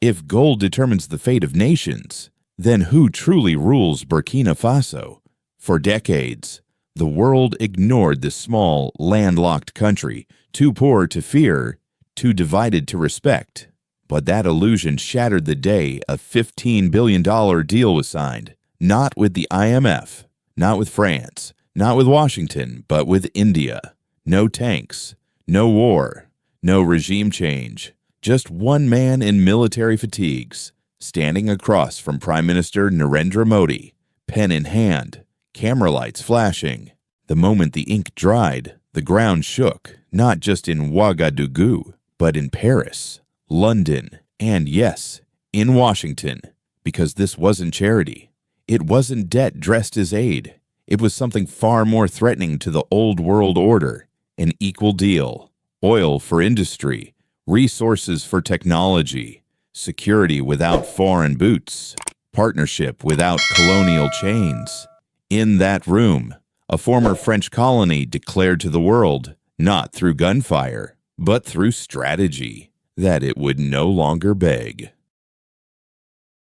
If gold determines the fate of nations, then who truly rules Burkina Faso? For decades, the world ignored this small, landlocked country, too poor to fear, too divided to respect. But that illusion shattered the day a $15 billion deal was signed, not with the IMF, not with France, not with Washington, but with India. No tanks, no war, no regime change, just one man in military fatigues, standing across from Prime Minister Narendra Modi, pen in hand, camera lights flashing. The moment the ink dried, the ground shook, not just in Ouagadougou, but in Paris, London, and yes, in Washington, because this wasn't charity. It wasn't debt dressed as aid. It was something far more threatening to the old world order, an equal deal, oil for industry, resources for technology, security without foreign boots, partnership without colonial chains. In that room, a former French colony declared to the world, not through gunfire, but through strategy, that it would no longer beg.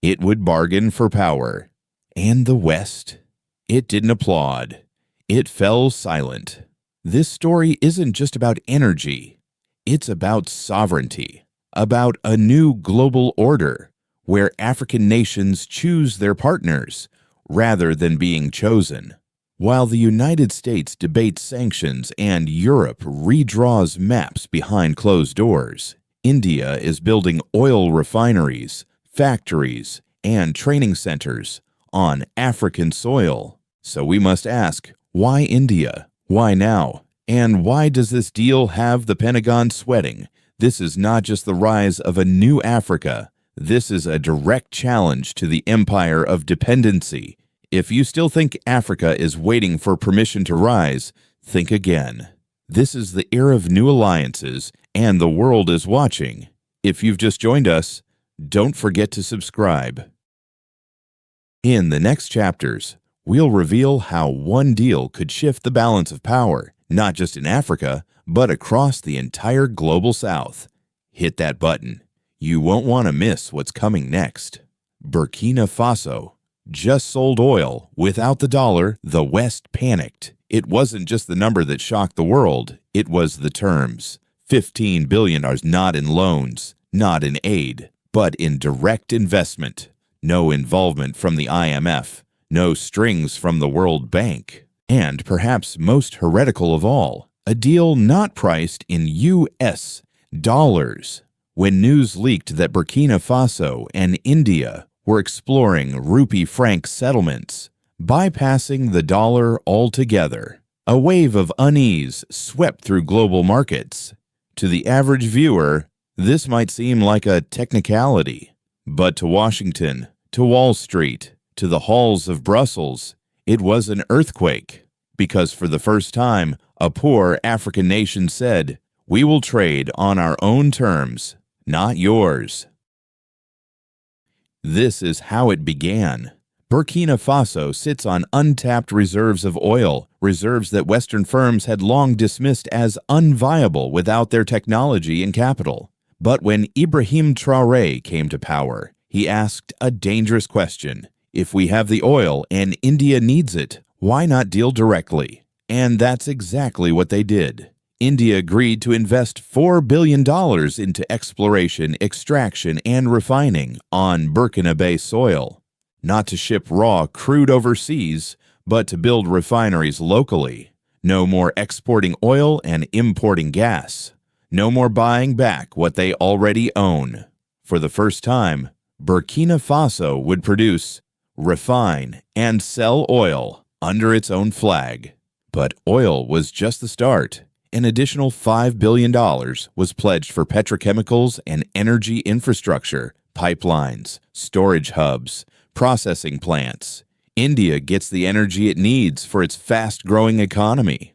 It would bargain for power. And the West? It didn't applaud. It fell silent. This story isn't just about energy. It's about sovereignty, about a new global order where African nations choose their partners rather than being chosen. While the United States debates sanctions and Europe redraws maps behind closed doors, India is building oil refineries, factories, and training centers on African soil. So we must ask, why India? Why now? And why does this deal have the Pentagon sweating? This is not just the rise of a new Africa. This is a direct challenge to the empire of dependency. If you still think Africa is waiting for permission to rise, think again. This is the era of new alliances, and the world is watching. If you've just joined us, don't forget to subscribe. In the next chapters, we'll reveal how one deal could shift the balance of power, not just in Africa, but across the entire global South. Hit that button. You won't want to miss what's coming next. Burkina Faso just sold oil without the dollar. The West panicked. It wasn't just the number that shocked the world, it was the terms. $15 billion not in loans, not in aid, but in direct investment. No involvement from the IMF, no strings from the World Bank. And perhaps most heretical of all, a deal not priced in US dollars. When news leaked that Burkina Faso and India were exploring rupee-franc settlements, bypassing the dollar altogether, a wave of unease swept through global markets. To the average viewer, this might seem like a technicality, but to Washington, to Wall Street, to the halls of Brussels, it was an earthquake, because for the first time, a poor African nation said, "We will trade on our own terms, not yours." This is how it began. Burkina Faso sits on untapped reserves of oil, reserves that Western firms had long dismissed as unviable without their technology and capital. But when Ibrahim Traoré came to power, he asked a dangerous question. If we have the oil and India needs it, why not deal directly? And that's exactly what they did. India agreed to invest $4 billion into exploration, extraction, and refining on Burkina soil. Not to ship raw crude overseas, but to build refineries locally. No more exporting oil and importing gas. No more buying back what they already own. For the first time, Burkina Faso would produce, refine, and sell oil under its own flag. But oil was just the start. An additional $5 billion was pledged for petrochemicals and energy infrastructure, pipelines, storage hubs, processing plants. India gets the energy it needs for its fast-growing economy.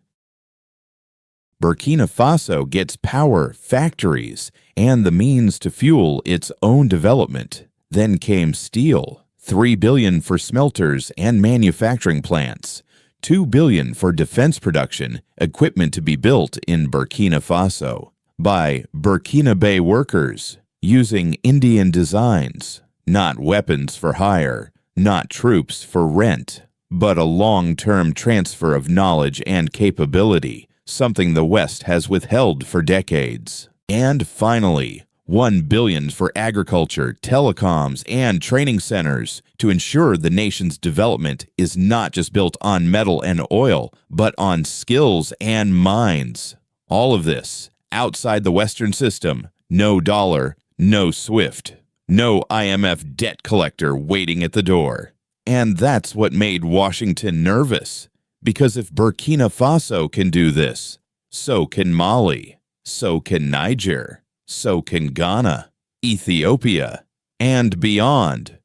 Burkina Faso gets power, factories, and the means to fuel its own development. Then came steel, $3 billion for smelters and manufacturing plants, $2 billion for defense production, equipment to be built in Burkina Faso by Burkina workers. using Indian designs, not weapons for hire, not troops for rent, but a long-term transfer of knowledge and capability, something the West has withheld for decades. And finally, $1 billion for agriculture, telecoms, and training centers to ensure the nation's development is not just built on metal and oil, but on skills and minds. All of this outside the Western system. No dollar, no SWIFT, no IMF debt collector waiting at the door. And that's what made Washington nervous, because if Burkina Faso can do this, so can Mali, so can Niger, so can Ghana, Ethiopia, and beyond.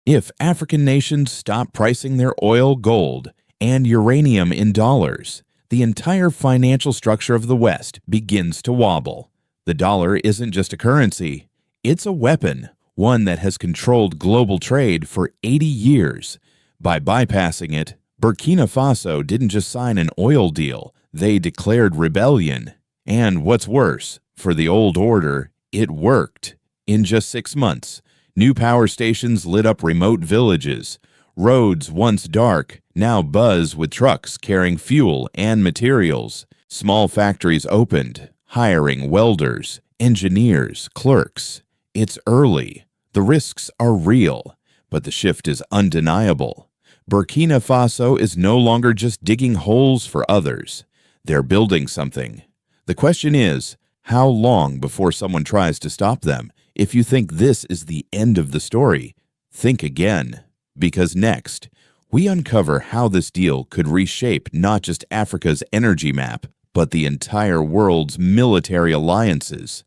If African nations stop pricing their oil, gold, and uranium in dollars, the entire financial structure of the West begins to wobble. The dollar isn't just a currency, it's a weapon, one that has controlled global trade for 80 years. By bypassing it, Burkina Faso didn't just sign an oil deal, they declared rebellion. And what's worse, for the old order, it worked. In just 6 months, new power stations lit up remote villages. Roads once dark now buzz with trucks carrying fuel and materials. Small factories opened, hiring welders, engineers, clerks. It's early. The risks are real, but the shift is undeniable. Burkina Faso is no longer just digging holes for others. They're building something. The question is, how long before someone tries to stop them? If you think this is the end of the story, think again. Because next, we uncover how this deal could reshape not just Africa's energy map, but the entire world's military alliances.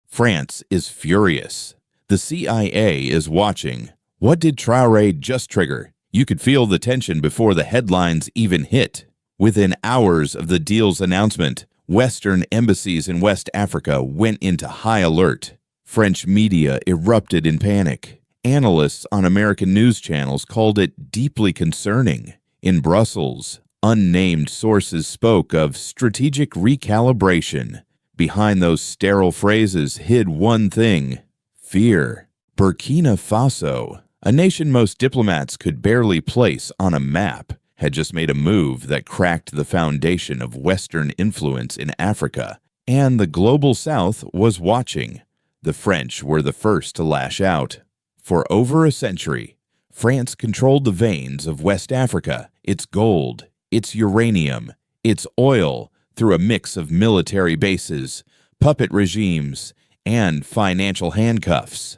France is furious. The CIA is watching. What did Traore just trigger? You could feel the tension before the headlines even hit. Within hours of the deal's announcement, Western embassies in West Africa went into high alert. French media erupted in panic. Analysts on American news channels called it deeply concerning. In Brussels, unnamed sources spoke of strategic recalibration. Behind those sterile phrases hid one thing: fear. Burkina Faso, a nation most diplomats could barely place on a map, had just made a move that cracked the foundation of Western influence in Africa, and the global South was watching. The French were the first to lash out. For over a century, France controlled the veins of West Africa, its gold, its uranium, its oil, through a mix of military bases, puppet regimes, and financial handcuffs.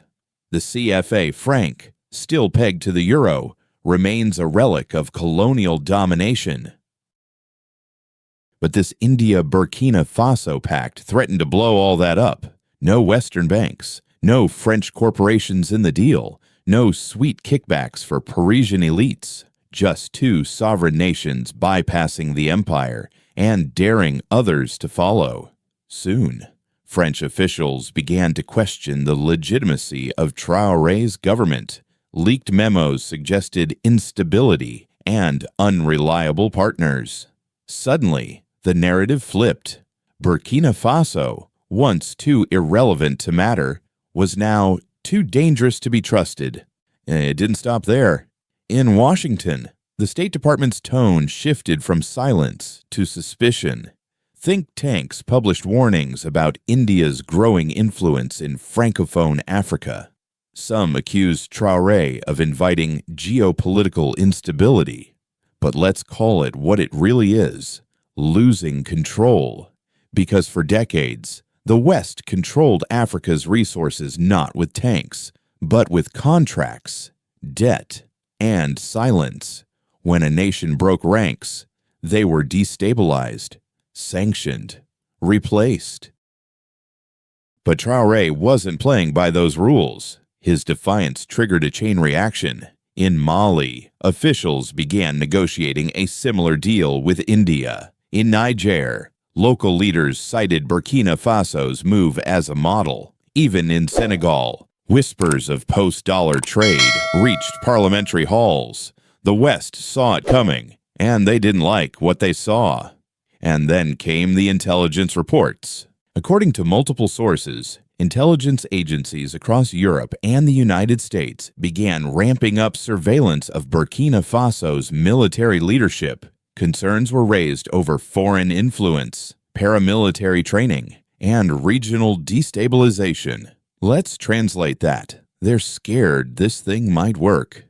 The CFA franc, still pegged to the euro, remains a relic of colonial domination. But this India-Burkina Faso pact threatened to blow all that up. No Western banks, no French corporations in the deal, no sweet kickbacks for Parisian elites, just two sovereign nations bypassing the empire and daring others to follow. Soon, French officials began to question the legitimacy of Traoré's government. Leaked memos suggested instability and unreliable partners. Suddenly, the narrative flipped. Burkina Faso, once too irrelevant to matter, was now too dangerous to be trusted. It didn't stop there. In Washington, the State Department's tone shifted from silence to suspicion. Think tanks published warnings about India's growing influence in Francophone Africa. Some accused Traoré of inviting geopolitical instability. But let's call it what it really is: losing control. Because for decades, the West controlled Africa's resources not with tanks, but with contracts, debt, and silence. When a nation broke ranks, they were destabilized, sanctioned, replaced. But Traoré wasn't playing by those rules. His defiance triggered a chain reaction. In Mali, officials began negotiating a similar deal with India. In Niger, local leaders cited Burkina Faso's move as a model. Even in Senegal, whispers of post-dollar trade reached parliamentary halls. The West saw it coming, and they didn't like what they saw. And then came the intelligence reports. According to multiple sources, intelligence agencies across Europe and the United States began ramping up surveillance of Burkina Faso's military leadership. Concerns were raised over foreign influence, paramilitary training, and regional destabilization. Let's translate that. They're scared this thing might work.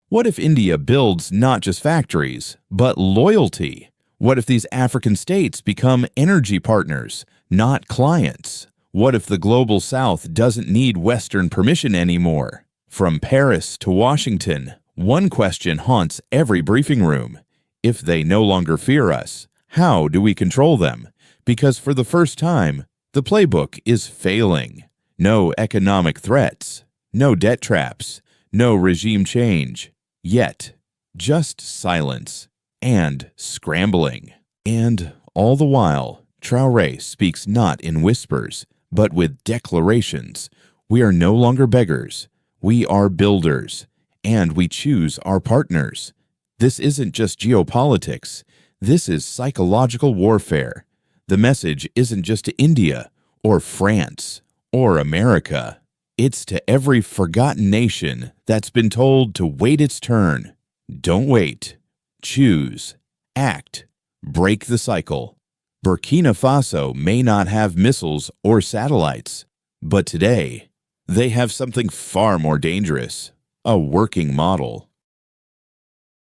What if India builds not just factories, but loyalty? What if these African states become energy partners, not clients? What if the global South doesn't need Western permission anymore? From Paris to Washington, one question haunts every briefing room. If they no longer fear us, how do we control them? Because for the first time, the playbook is failing. No economic threats, no debt traps, no regime change. Yet, just silence and scrambling. And all the while, Traore speaks not in whispers, but with declarations. We are no longer beggars. We are builders, and we choose our partners. This isn't just geopolitics. This is psychological warfare. The message isn't just to India or France or America. It's to every forgotten nation that's been told to wait its turn. Don't wait. Choose. Act. Break the cycle. Burkina Faso may not have missiles or satellites, but today, they have something far more dangerous, a working model.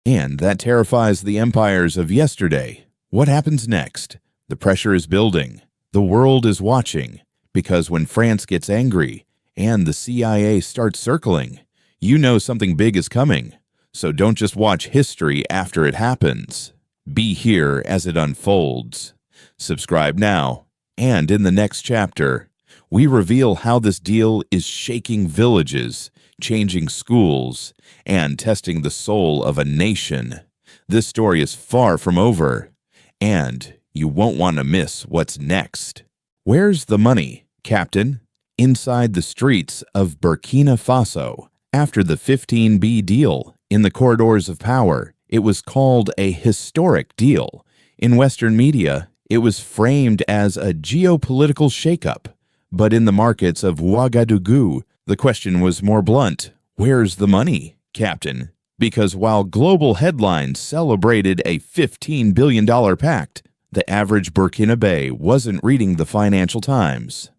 And that terrifies the empires of yesterday. What happens next? The pressure is building. The world is watching, because when France gets angry and the CIA starts circling, you know something big is coming. So don't just watch history after it happens. Be here as it unfolds. Subscribe now, and in the next chapter, we reveal how this deal is shaking villages, changing schools, and testing the soul of a nation. This story is far from over, and you won't want to miss what's next. Where's the money, Captain? Inside the streets of Burkina Faso. After the 15B deal in the corridors of power, it was called a historic deal. In Western media, it was framed as a geopolitical shakeup. But in the markets of Ouagadougou, the question was more blunt. Where's the money, Captain? Because while global headlines celebrated a $15 billion pact, the average Burkinabe wasn't reading the Financial Times.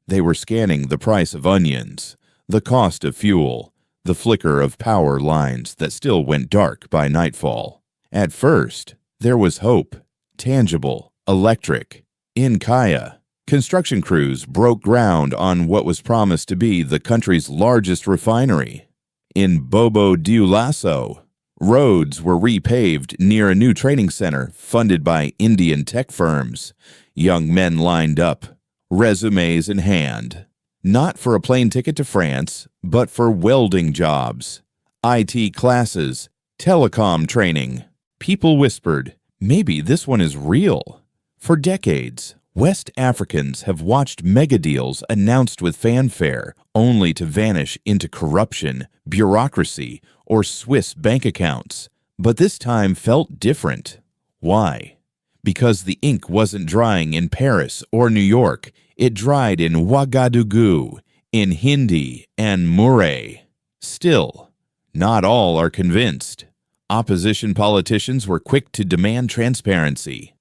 They were scanning the price of onions, the cost of fuel, the flicker of power lines that still went dark by nightfall. At first, there was hope, tangible, electric. In Kaya, construction crews broke ground on what was promised to be the country's largest refinery. In Bobo Dioulasso, roads were repaved near a new training center funded by Indian tech firms. Young men lined up, resumes in hand, not for a plane ticket to France, but for welding jobs, IT classes, telecom training. People whispered, maybe this one is real. For decades, West Africans have watched megadeals announced with fanfare only to vanish into corruption, bureaucracy, or Swiss bank accounts. But this time felt different. Why? Because the ink wasn't drying in Paris or New York. It dried in Ouagadougou, in Hindi, and Murray. Still, not all are convinced. Opposition politicians were quick to demand transparency.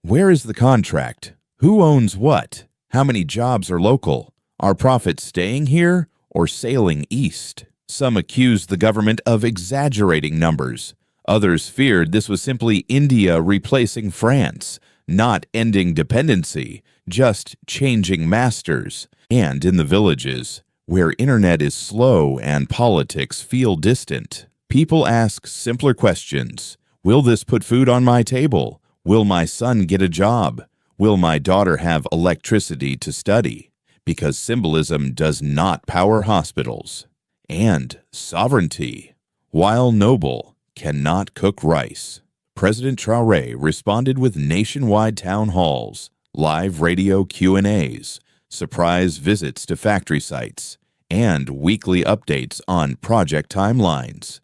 Where is the contract? Who owns what? How many jobs are local? Are profits staying here or sailing east? Some accused the government of exaggerating numbers. Others feared this was simply India replacing France, not ending dependency, just changing masters. And in the villages, where internet is slow and politics feel distant, people ask simpler questions. Will this put food on my table? Will my son get a job? Will my daughter have electricity to study? Because symbolism does not power hospitals. And sovereignty, while noble, cannot cook rice. President Traore responded with nationwide town halls, live radio Q&As, surprise visits to factory sites, and weekly updates on project timelines.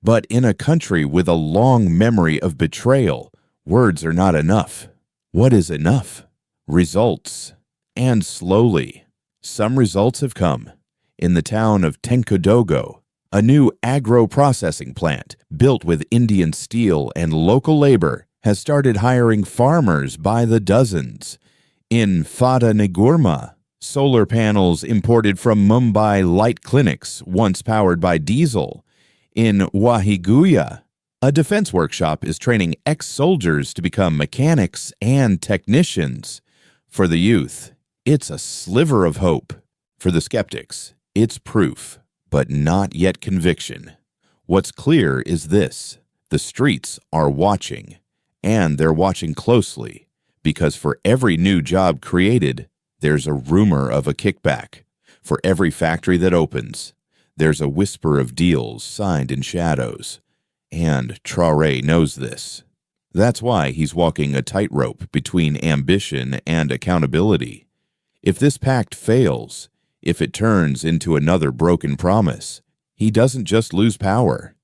But in a country with a long memory of betrayal, words are not enough. What is enough? Results. And slowly, some results have come. In the town of Tenkodogo, a new agro-processing plant built with Indian steel and local labor has started hiring farmers by the dozens. In Fata Nagurma, solar panels imported from Mumbai light clinics once powered by diesel. In Wahiguya, a defense workshop is training ex-soldiers to become mechanics and technicians. For the youth, it's a sliver of hope. For the skeptics, it's proof, but not yet conviction. What's clear is this: the streets are watching, and they're watching closely, because for every new job created, there's a rumor of a kickback. For every factory that opens, there's a whisper of deals signed in shadows. And Traore knows this. That's why he's walking a tightrope between ambition and accountability. If this pact fails, if it turns into another broken promise, he doesn't just lose power.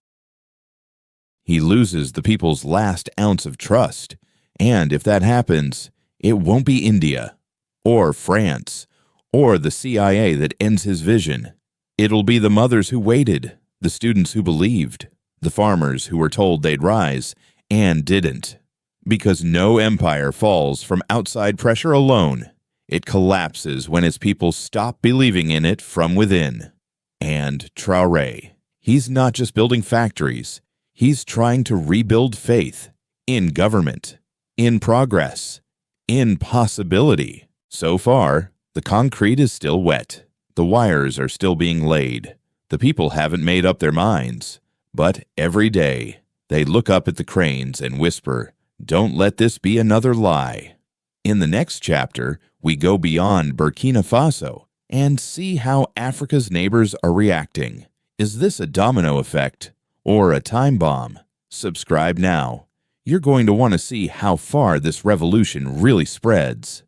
He loses the people's last ounce of trust. And if that happens, it won't be India, or France, or the CIA that ends his vision. It'll be the mothers who waited, the students who believed, the farmers who were told they'd rise and didn't. Because no empire falls from outside pressure alone. It collapses when its people stop believing in it from within. And Traore, he's not just building factories, he's trying to rebuild faith in government, in progress, in possibility. So far, the concrete is still wet. The wires are still being laid. The people haven't made up their minds. But every day, they look up at the cranes and whisper, "Don't let this be another lie." In the next chapter, we go beyond Burkina Faso and see how Africa's neighbors are reacting. Is this a domino effect or a time bomb? Subscribe now. You're going to want to see how far this revolution really spreads.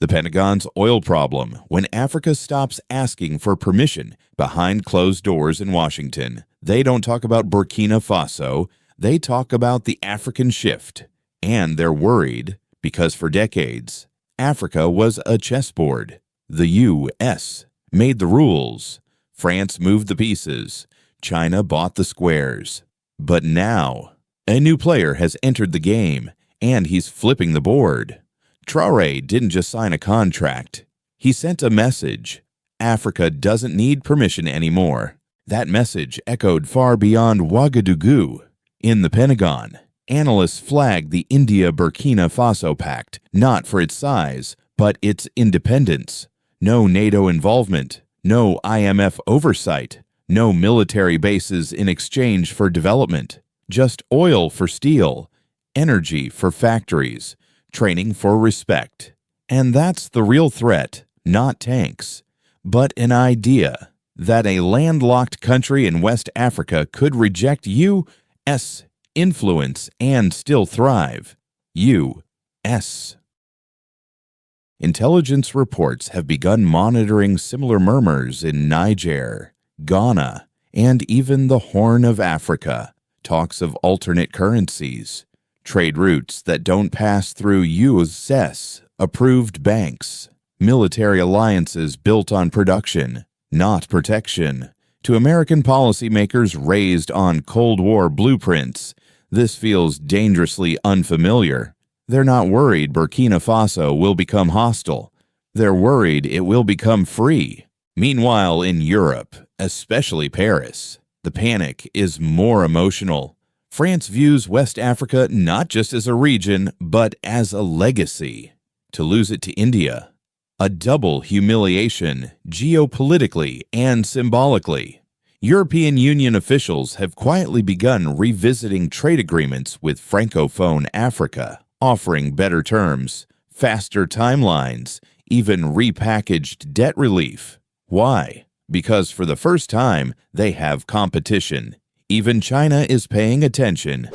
The Pentagon's oil problem when Africa stops asking for permission behind closed doors in Washington. They don't talk about Burkina Faso. They talk about the African shift. And they're worried because for decades, Africa was a chessboard. The U.S. made the rules. France moved the pieces. China bought the squares. But now, a new player has entered the game, and he's flipping the board. Traore didn't just sign a contract. He sent a message. Africa doesn't need permission anymore. That message echoed far beyond Ouagadougou. In the Pentagon, analysts flagged the India-Burkina Faso pact not for its size, but its independence. No NATO involvement, no IMF oversight, no military bases in exchange for development, just oil for steel, energy for factories, training for respect. And that's the real threat, not tanks, but an idea that a landlocked country in West Africa could reject U.S. influence and still thrive. U.S. Intelligence reports have begun monitoring similar murmurs in Niger, Ghana, and even the Horn of Africa. Talks of alternate currencies, trade routes that don't pass through U.S.-approved banks, military alliances built on production, not protection. To American policymakers raised on Cold War blueprints, this feels dangerously unfamiliar. They're not worried Burkina Faso will become hostile. They're worried it will become free. Meanwhile, in Europe, especially Paris, the panic is more emotional. France views West Africa not just as a region, but as a legacy. To lose it to India, a double humiliation geopolitically and symbolically. European Union officials have quietly begun revisiting trade agreements with Francophone Africa, offering better terms, faster timelines, even repackaged debt relief. Why? Because for the first time, they have competition. Even China is paying attention.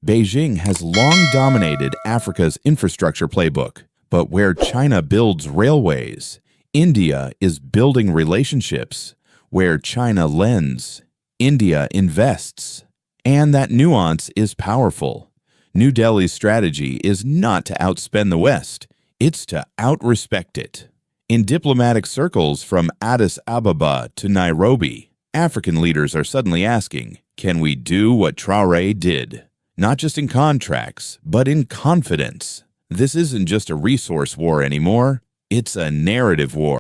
Beijing has long dominated Africa's infrastructure playbook, but where China builds railways, India is building relationships. where China lends, India invests. And that nuance is powerful. New Delhi's strategy is not to outspend the West, it's to outrespect it. In diplomatic circles from Addis Ababa to Nairobi, African leaders are suddenly asking, can we do what Traore did? Not just in contracts, but in confidence. This isn't just a resource war anymore, it's a narrative war.